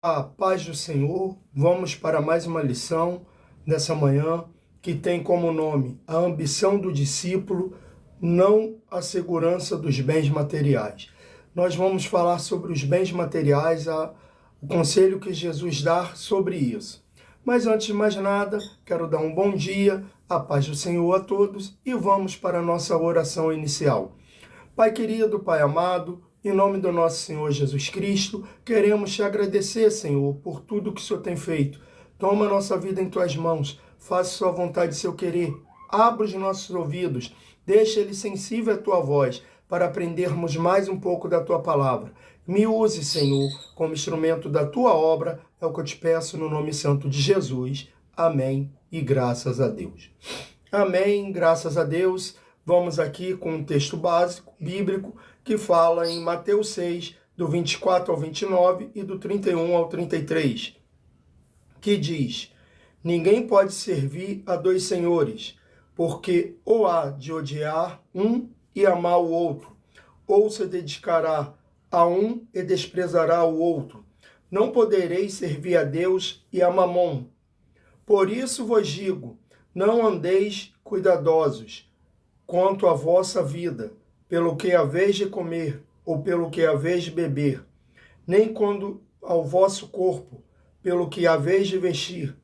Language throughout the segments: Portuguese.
A paz do Senhor, vamos para mais uma lição nessa manhã que tem como nome a ambição do discípulo, não a segurança dos bens materiais. Nós vamos falar sobre os bens materiais, o conselho que Jesus dá sobre isso. Mas antes de mais nada, quero dar um bom dia, a paz do Senhor a todos e vamos para a nossa oração inicial. Pai querido, Pai amado, em nome do nosso Senhor Jesus Cristo, queremos te agradecer, Senhor, por tudo que o Senhor tem feito. Toma a nossa vida em tuas mãos, faça sua vontade e seu querer. Abra os nossos ouvidos, deixa ele sensível à tua voz, para aprendermos mais um pouco da tua palavra. Me use, Senhor, como instrumento da tua obra, é o que eu te peço no nome santo de Jesus. Amém e graças a Deus. Amém, graças a Deus. Vamos aqui com um texto básico, bíblico, que fala em Mateus 6, do 24 ao 29 e do 31 ao 33, que diz: Ninguém pode servir a dois senhores, porque ou há de odiar um e amar o outro, ou se dedicará a um e desprezará o outro. Não podereis servir a Deus e a Mamom. Por isso vos digo, não andeis cuidadosos quanto à vossa vida, pelo que haveis de comer, ou pelo que haveis de beber, nem quando ao vosso corpo, pelo que haveis de vestir.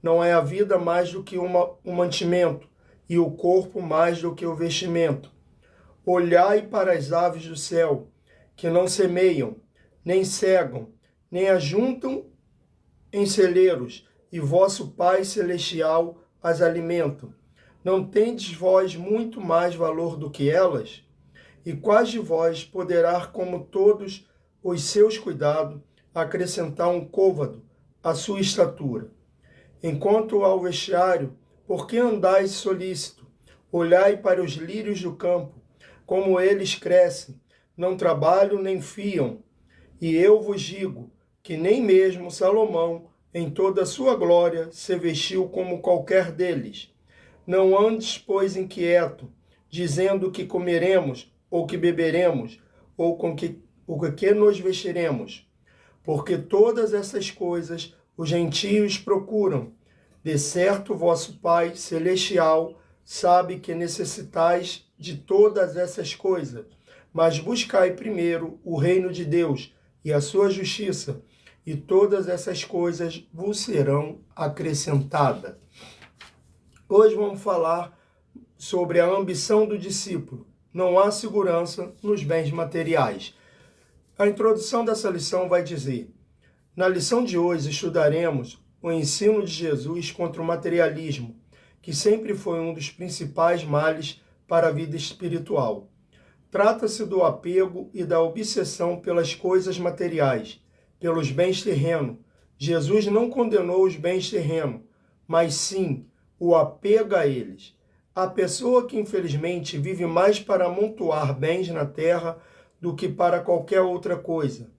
Não é a vida mais do que um mantimento, e o corpo mais do que o vestimento. Olhai para as aves do céu, que não semeiam, nem cegam, nem ajuntam em celeiros, e vosso Pai Celestial as alimenta. Não tendes vós muito mais valor do que elas? E quais de vós poderá, como todos os seus cuidados, acrescentar um côvado à sua estatura? Enquanto ao vestiário, por que andais solícito? Olhai para os lírios do campo, como eles crescem, não trabalham nem fiam. E eu vos digo que nem mesmo Salomão, em toda a sua glória, se vestiu como qualquer deles. Não andes, pois, inquieto, dizendo que comeremos, ou que beberemos, ou com que nos vestiremos. Porque todas essas coisas os gentios procuram. De certo, vosso Pai Celestial sabe que necessitais de todas essas coisas. Mas buscai primeiro o reino de Deus e a sua justiça, e todas essas coisas vos serão acrescentadas. Hoje vamos falar sobre a ambição do discípulo. Não há segurança nos bens materiais. A introdução dessa lição vai dizer: na lição de hoje estudaremos o ensino de Jesus contra o materialismo, que sempre foi um dos principais males para a vida espiritual. Trata-se do apego e da obsessão pelas coisas materiais, pelos bens terrenos. Jesus não condenou os bens terrenos, mas sim o apego a eles. A pessoa que infelizmente vive mais para amontoar bens na terra do que para qualquer outra coisa.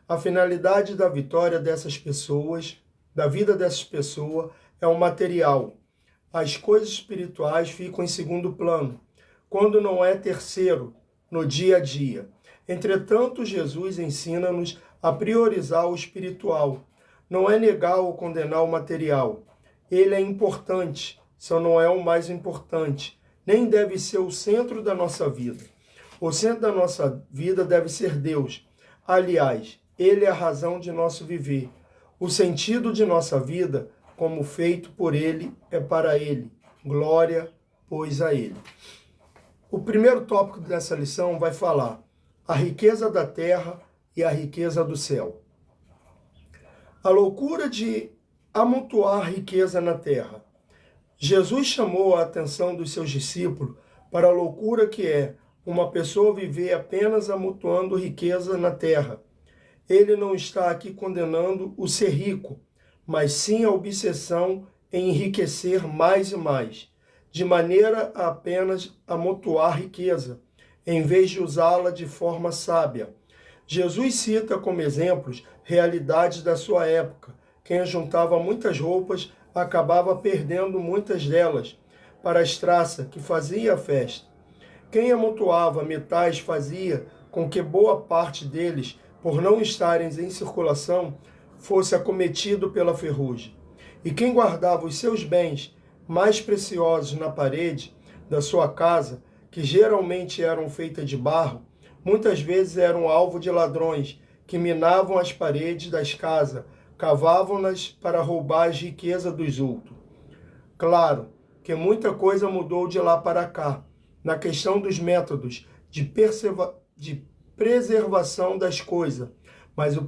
A finalidade da vitória dessas pessoas, da vida dessas pessoas, é o material. As coisas espirituais ficam em segundo plano, quando não é terceiro, no dia a dia. Entretanto, Jesus ensina-nos a priorizar o espiritual. Não é negar ou condenar o material. Ele é importante, só não é o mais importante. Nem deve ser o centro da nossa vida. O centro da nossa vida deve ser Deus. Aliás, Ele é a razão de nosso viver. O sentido de nossa vida, como feito por Ele, é para Ele. Glória, pois, a Ele. O primeiro tópico dessa lição vai falar a riqueza da terra e a riqueza do céu. A loucura de amontoar riqueza na terra. Jesus chamou a atenção dos seus discípulos para a loucura que é uma pessoa viver apenas amontoando riqueza na terra. Ele não está aqui condenando o ser rico, mas sim a obsessão em enriquecer mais e mais, de maneira a apenas amontoar riqueza, em vez de usá-la de forma sábia. Jesus cita como exemplos realidades da sua época. Quem juntava muitas roupas acabava perdendo muitas delas para as traças que fazia a festa. Quem amontoava metais fazia com que boa parte deles, por não estarem em circulação, fosse acometido pela ferrugem. E quem guardava os seus bens mais preciosos na parede da sua casa, que geralmente eram feitas de barro, muitas vezes eram alvo de ladrões que minavam as paredes das casas, cavavam-nas para roubar as riquezas dos outros. Claro que muita coisa mudou de lá para cá, na questão dos métodos de preservação das coisas, mas a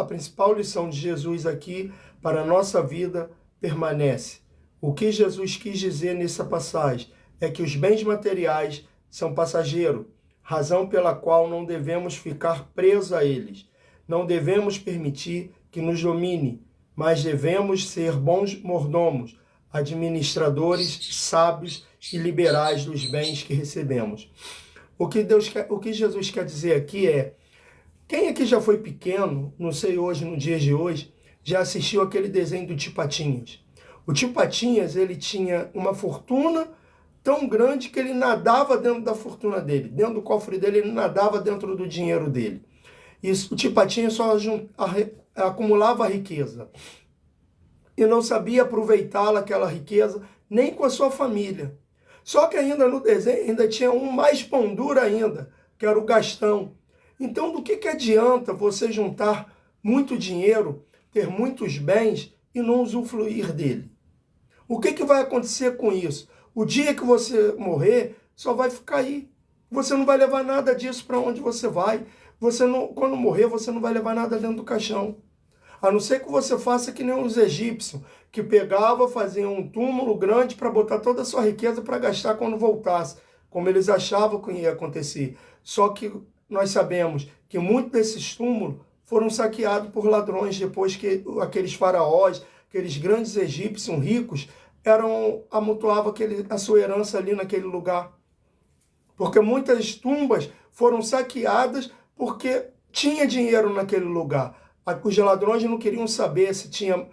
principal lição de Jesus aqui para a nossa vida permanece. O que Jesus quis dizer nessa passagem é que os bens materiais são passageiros, razão pela qual não devemos ficar presos a eles. Não devemos permitir que nos domine, mas devemos ser bons mordomos, administradores sábios e liberais dos bens que recebemos. O que Jesus quer dizer aqui é: quem aqui já foi pequeno, não sei hoje, no dia de hoje, já assistiu aquele desenho do Tio Patinhas? O Tio Patinhas, ele tinha uma fortuna tão grande que ele nadava dentro da fortuna dele. Dentro do cofre dele, ele nadava dentro do dinheiro dele. E o Tio Patinhas só acumulava riqueza. E não sabia aproveitá-la, aquela riqueza, nem com a sua família. Só que ainda no desenho, ainda tinha um mais pão duro ainda, que era o Gastão. Então, do que adianta você juntar muito dinheiro, ter muitos bens e não usufruir dele? O que vai acontecer com isso? O dia que você morrer, só vai ficar aí. Você não vai levar nada disso para onde você vai. Quando morrer, você não vai levar nada dentro do caixão. A não ser que você faça que nem os egípcios, que pegava, fazia um túmulo grande para botar toda a sua riqueza para gastar quando voltasse, como eles achavam que ia acontecer. Só que nós sabemos que muitos desses túmulos foram saqueados por ladrões depois que aqueles faraós, aqueles grandes egípcios ricos, amontoavam a sua herança ali naquele lugar. Porque muitas tumbas foram saqueadas porque tinha dinheiro naquele lugar. Os ladrões não queriam saber se tinha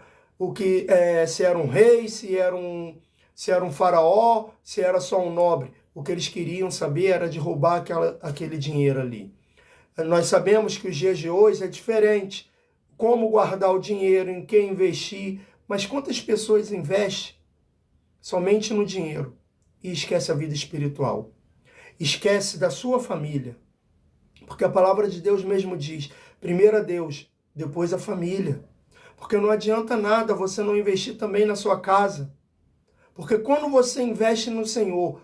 se era um rei, se era um faraó, se era só um nobre. O que eles queriam saber era de roubar aquele dinheiro ali. Nós sabemos que os dias de hoje é diferente. Como guardar o dinheiro, em quem investir. Mas quantas pessoas investem somente no dinheiro e esquece a vida espiritual? Esquece da sua família. Porque a palavra de Deus mesmo diz, primeiro a Deus, depois a família. Porque não adianta nada você não investir também na sua casa. Porque quando você investe no Senhor,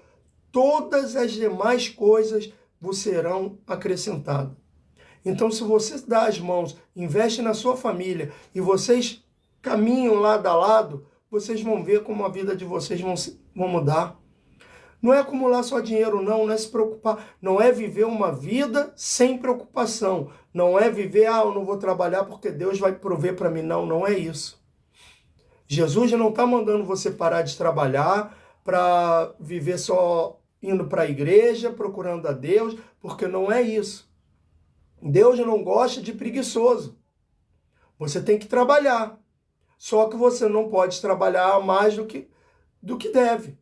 todas as demais coisas vos serão acrescentadas. Então, se você dá as mãos, investe na sua família e vocês caminham lado a lado, vocês vão ver como a vida de vocês vão mudar. Não é acumular só dinheiro, não é se preocupar. Não é viver uma vida sem preocupação. Não é viver, eu não vou trabalhar porque Deus vai prover para mim. Não, não é isso. Jesus já não está mandando você parar de trabalhar para viver só indo para a igreja, procurando a Deus, porque não é isso. Deus não gosta de preguiçoso. Você tem que trabalhar. Só que você não pode trabalhar mais do que deve.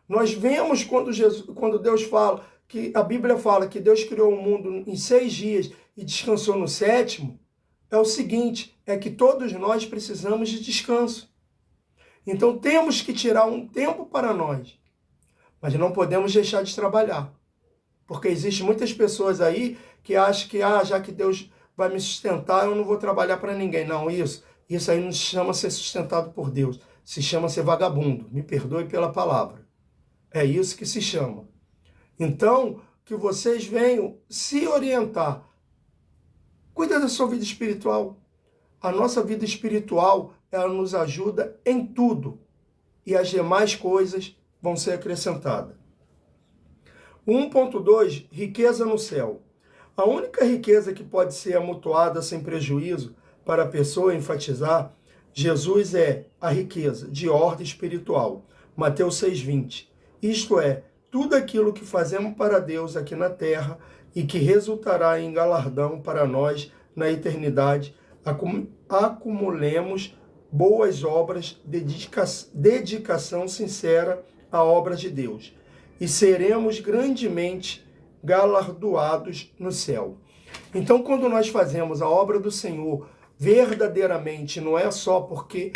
Nós vemos quando Deus fala, que a Bíblia fala que Deus criou o mundo em 6 dias e descansou no 7º, é o seguinte, é que todos nós precisamos de descanso. Então temos que tirar um tempo para nós, mas não podemos deixar de trabalhar. Porque existem muitas pessoas aí que acham que, já que Deus vai me sustentar, eu não vou trabalhar para ninguém. Não, isso aí não se chama ser sustentado por Deus, se chama ser vagabundo. Me perdoe pela palavra. É isso que se chama. Então, que vocês venham se orientar. Cuida da sua vida espiritual. A nossa vida espiritual, ela nos ajuda em tudo. E as demais coisas vão ser acrescentadas. 1.2, riqueza no céu. A única riqueza que pode ser amontoada sem prejuízo para a pessoa enfatizar Jesus é a riqueza de ordem espiritual. Mateus 6,20. Isto é, tudo aquilo que fazemos para Deus aqui na terra e que resultará em galardão para nós na eternidade, acumulemos boas obras, dedicação sincera à obra de Deus e seremos grandemente galardoados no céu. Então, quando nós fazemos a obra do Senhor, verdadeiramente, não é só porque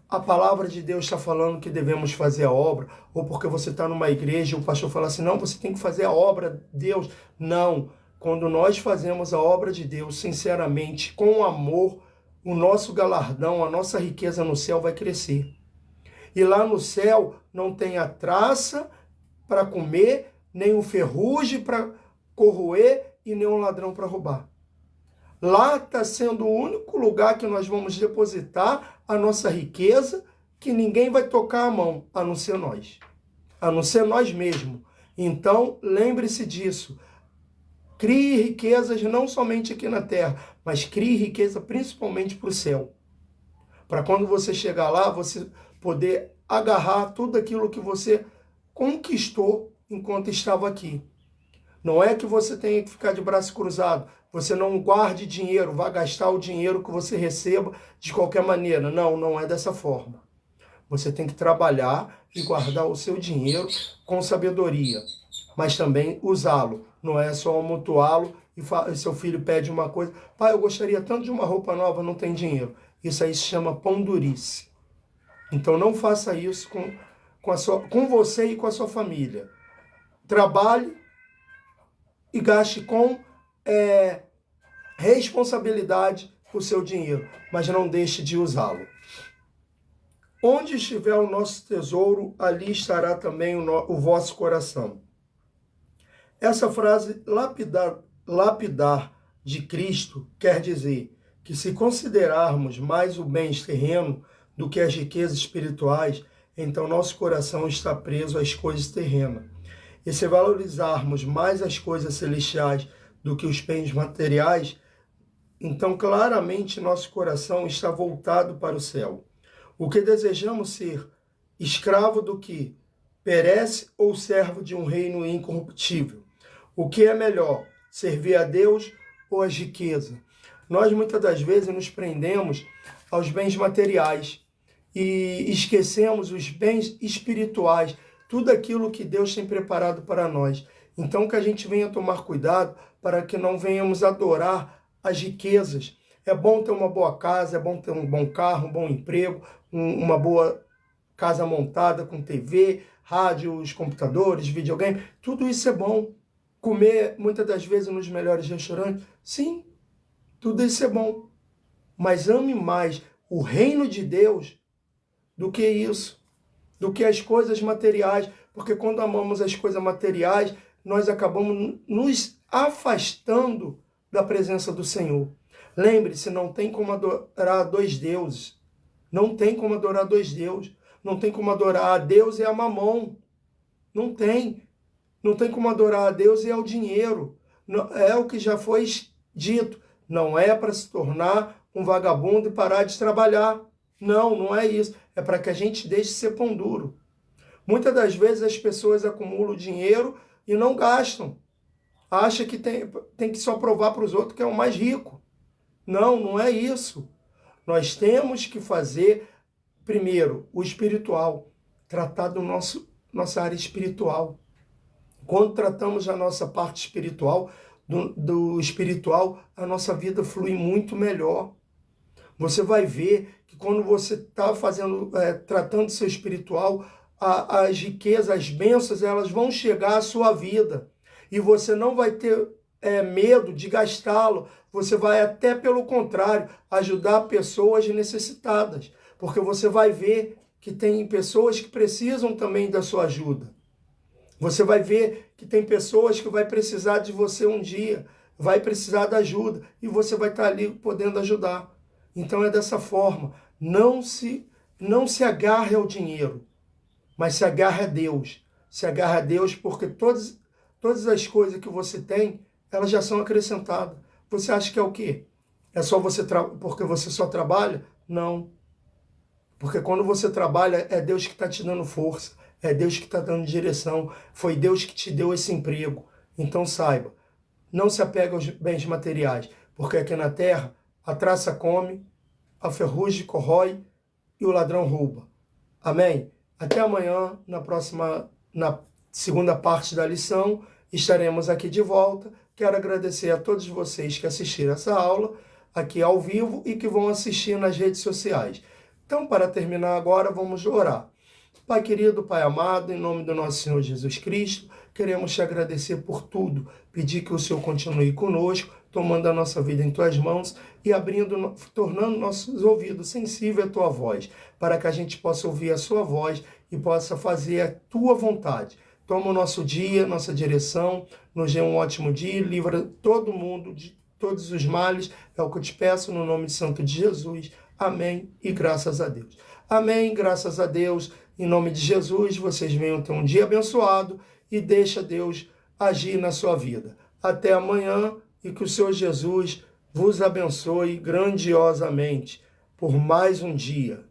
a palavra de Deus está falando que devemos fazer a obra, ou porque você está numa igreja e o pastor fala assim, não, você tem que fazer a obra de Deus. Não, quando nós fazemos a obra de Deus, sinceramente, com amor, o nosso galardão, a nossa riqueza no céu vai crescer. E lá no céu não tem a traça para comer, nem o ferrugem para corroer e nem um ladrão para roubar. Lá está sendo o único lugar que nós vamos depositar a nossa riqueza, que ninguém vai tocar a mão, a não ser nós mesmos. Então, lembre-se disso. Crie riquezas não somente aqui na terra, mas crie riqueza principalmente para o céu. Para quando você chegar lá, você poder agarrar tudo aquilo que você conquistou enquanto estava aqui. Não é que você tenha que ficar de braço cruzado. Você não guarde dinheiro, vá gastar o dinheiro que você receba de qualquer maneira. Não, não é dessa forma. Você tem que trabalhar e guardar o seu dinheiro com sabedoria, mas também usá-lo. Não é só amontoá-lo e seu filho pede uma coisa. Pai, eu gostaria tanto de uma roupa nova, não tem dinheiro. Isso aí se chama pão-durice. Então não faça isso com você e com a sua família. Trabalhe e gaste com responsabilidade o seu dinheiro, mas não deixe de usá-lo. Onde estiver o nosso tesouro, ali estará também o vosso coração. Essa frase lapidar de Cristo quer dizer que se considerarmos mais o bens terreno do que as riquezas espirituais, então nosso coração está preso às coisas terrenas. E se valorizarmos mais as coisas celestiais do que os bens materiais, então claramente nosso coração está voltado para o céu. O que desejamos ser, escravo do que perece ou servo de um reino incorruptível? O que é melhor, servir a Deus ou as riquezas? Nós muitas das vezes nos prendemos aos bens materiais e esquecemos os bens espirituais, tudo aquilo que Deus tem preparado para nós. Então que a gente venha tomar cuidado para que não venhamos adorar as riquezas. É bom ter uma boa casa, é bom ter um bom carro, um bom emprego, uma boa casa montada com TV, rádios, computadores, videogame. Tudo isso é bom. Comer muitas das vezes nos melhores restaurantes, sim, tudo isso é bom. Mas ame mais o reino de Deus do que isso, do que as coisas materiais, porque quando amamos as coisas materiais, nós acabamos nos afastando da presença do Senhor. Lembre-se, não tem como adorar dois deuses. Não tem como adorar dois deuses. Não tem como adorar a Deus e a mamão. Não tem. Não tem como adorar a Deus e ao dinheiro. É o que já foi dito. Não é para se tornar um vagabundo e parar de trabalhar. Não, não é isso. É para que a gente deixe de ser pão duro. Muitas das vezes as pessoas acumulam dinheiro e não gastam. Acha que tem que só provar para os outros que é o mais rico. Não, não é isso. Nós temos que fazer, primeiro, o espiritual. Tratar nossa área espiritual. Quando tratamos a nossa parte espiritual, do espiritual, a nossa vida flui muito melhor. Você vai ver que quando você está tratando seu espiritual, as riquezas, as bênçãos, elas vão chegar à sua vida. E você não vai ter medo de gastá-lo. Você vai até, pelo contrário, ajudar pessoas necessitadas. Porque você vai ver que tem pessoas que precisam também da sua ajuda. Você vai ver que tem pessoas que vai precisar de você um dia, vai precisar da ajuda, e você vai estar ali podendo ajudar. Então é dessa forma. Não se agarre ao dinheiro, mas se agarre a Deus. Se agarre a Deus porque todas as coisas que você tem, elas já são acrescentadas. Você acha que é o quê? É só porque você só trabalha? Não. Porque quando você trabalha, é Deus que está te dando força. É Deus que está dando direção. Foi Deus que te deu esse emprego. Então saiba, não se apega aos bens materiais. Porque aqui na terra, a traça come, a ferrugem corrói e o ladrão rouba. Amém? Até amanhã, na segunda parte da lição, estaremos aqui de volta. Quero agradecer a todos vocês que assistiram essa aula. aqui ao vivo e que vão assistir nas redes sociais. Então, para terminar agora, vamos orar. Pai querido, Pai amado, em nome do nosso Senhor Jesus Cristo, queremos te agradecer por tudo, pedir que o Senhor continue conosco, tomando a nossa vida em tuas mãos e tornando nossos ouvidos sensíveis à tua voz, para que a gente possa ouvir a sua voz e possa fazer a tua vontade. Toma o nosso dia, nossa direção, nos dê um ótimo dia, livra todo mundo de todos os males, é o que eu te peço no nome santo de Jesus. Amém e graças a Deus. Amém, graças a Deus. Em nome de Jesus, vocês venham ter um dia abençoado e deixa Deus agir na sua vida. Até amanhã e que o Senhor Jesus vos abençoe grandiosamente por mais um dia.